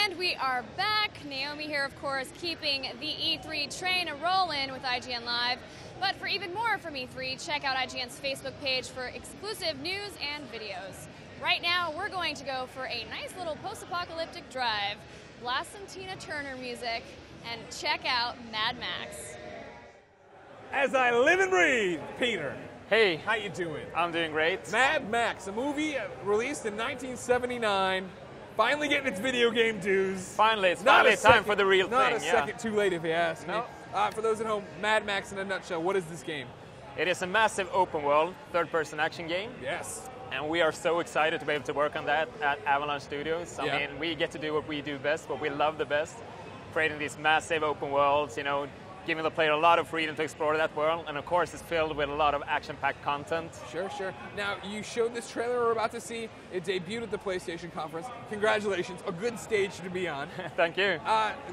And we are back. Naomi here, of course, keeping the E3 train a-rolling with IGN Live. But for even more from E3, check out IGN's Facebook page for exclusive news and videos. Right now, we're going to go for a nice little post-apocalyptic drive, blast some Tina Turner music, and check out Mad Max. As I live and breathe, Peter. Hey. How you doing? I'm doing great. Mad Max, a movie released in 1979, finally getting its video game dues. Finally, it's finally time for the real not thing. Not a second too late if you ask me. No. For those at home, Mad Max in a nutshell, what is this game? It is a massive open world, third-person action game. Yes. And we are so excited to be able to work on that at Avalanche Studios. I mean, we get to do what we do best, what we love the best, creating these massive open worlds, you know, giving the player a lot of freedom to explore that world, and of course it's filled with a lot of action-packed content. Sure, sure. Now, you showed this trailer we're about to see. It debuted at the PlayStation conference. Congratulations, a good stage to be on. Thank you.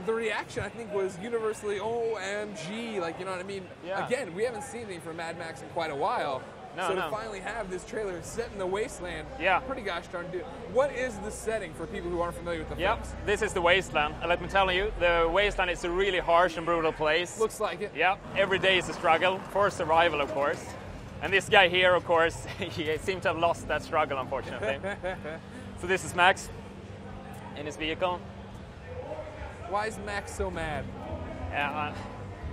The reaction, I think, was universally, OMG, like, you know what I mean? Yeah. Again, we haven't seen anything from Mad Max in quite a while. So to finally have this trailer set in the wasteland, pretty gosh darn good. What is the setting for people who aren't familiar with the films? This is the wasteland, and let me tell you, the wasteland is a really harsh and brutal place. Looks like it. Yeah, every day is a struggle, for survival of course. And this guy here, of course, he seemed to have lost that struggle, unfortunately. So this is Max, in his vehicle. Why is Max so mad?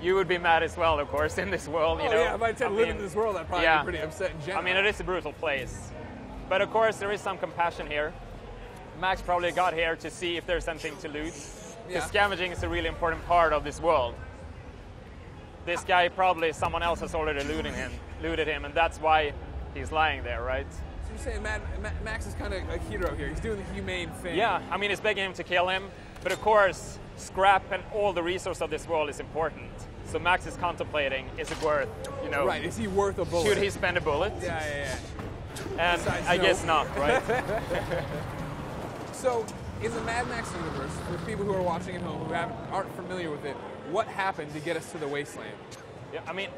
You would be mad as well, of course, in this world. You know? Yeah, if I said live in this world, I'd probably be pretty upset in general. I mean, it is a brutal place. But of course, there is some compassion here. Max probably got here to see if there's something to loot. Because scavenging is a really important part of this world. This guy, probably someone else has already looted him, and that's why he's lying there, right? So you're saying Max is kind of a hero here. He's doing the humane thing. Yeah, I mean, it's begging him to kill him. But of course, scrap and all the resource of this world is important. So Max is contemplating, is it worth, you know... Right, is he worth a bullet? Should he spend a bullet? Yeah. And besides, I guess not, right? So, in the Mad Max universe, for people who are watching at home who aren't familiar with it, what happened to get us to the wasteland? Yeah, I mean,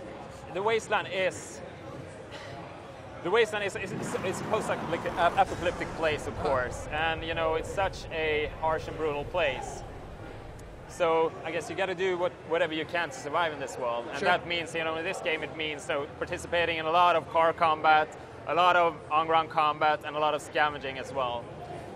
the wasteland is a post-apocalyptic place, of course, and you know it's such a harsh and brutal place. So I guess you got to do whatever you can to survive in this world, and that means, you know, in this game it means participating in a lot of car combat, a lot of on-ground combat, and a lot of scavenging as well.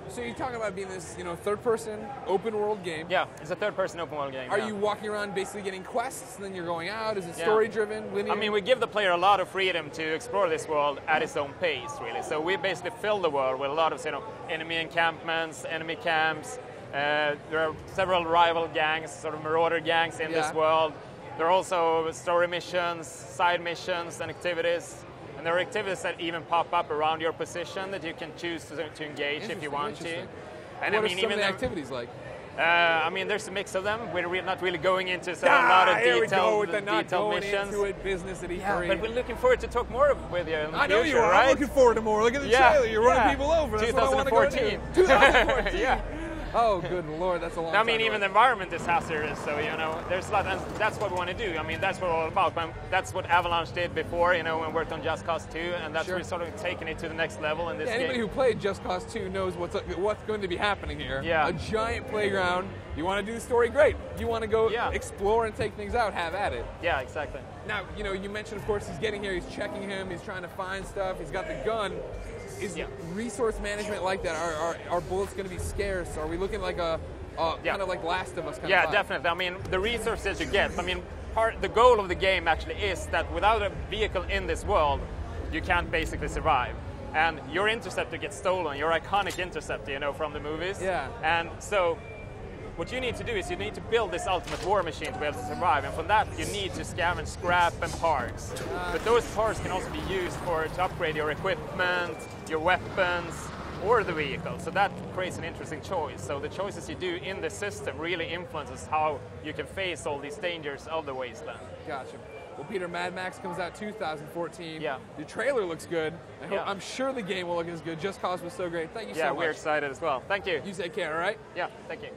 So you're talking about being this, you know, third-person open-world game. Yeah, it's a third-person open-world game. Are you walking around basically getting quests, and then you're going out? Is it story-driven, linear? I mean, we give the player a lot of freedom to explore this world at his own pace, really. So we basically fill the world with a lot of, you know, enemy encampments, enemy camps. There are several rival gangs, sort of marauder gangs in this world. There are also story missions, side missions, and activities. And there are activities that even pop up around your position that you can choose to engage if you want to. And what are some of the activities like? I mean, there's a mix of them. We're not really going into a lot of detailed missions. Into it, business at E3. Yeah, but we're looking forward to talk more with you in the I know future, you are. right? I'm looking forward to more. Look at the trailer. You're running people over. That's 2014. What I want to go do. 2014. Yeah. Oh, good Lord, that's a long time. I mean, even the environment is hazardous, so, you know, there's a lot, and that's what we want to do. I mean, that's what we're all about. That's what Avalanche did before, you know, when we worked on Just Cause 2, and that's we're sort of taking it to the next level in this game. Anybody who played Just Cause 2 knows what's going to be happening here. Yeah. A giant playground. You want to do the story? Great. You want to go explore and take things out? Have at it. Yeah, exactly. Now, you know, you mentioned, of course, he's getting here, he's checking him, he's trying to find stuff, he's got the gun. Is resource management like that? Are bullets going to be scarce? Are we looking like a kind of like Last of Us kind of vibe? Definitely. I mean, the resources you get, I mean, the goal of the game actually is that without a vehicle in this world, you can't basically survive. And your interceptor gets stolen, your iconic interceptor, you know, from the movies. Yeah. And so what you need to do is you need to build this ultimate war machine to be able to survive, and for that you need to scavenge scrap and parts. But those parts can also be used to upgrade your equipment, your weapons, or the vehicle. So that creates an interesting choice. So the choices you do in the system really influences how you can face all these dangers of the wasteland. Gotcha. Well, Peter, Mad Max comes out 2014. Yeah. The trailer looks good. I'm sure the game will look as good. Just Cause was so great. Thank you so much. Yeah, we're excited as well. Thank you. You take care, all right? Yeah, thank you.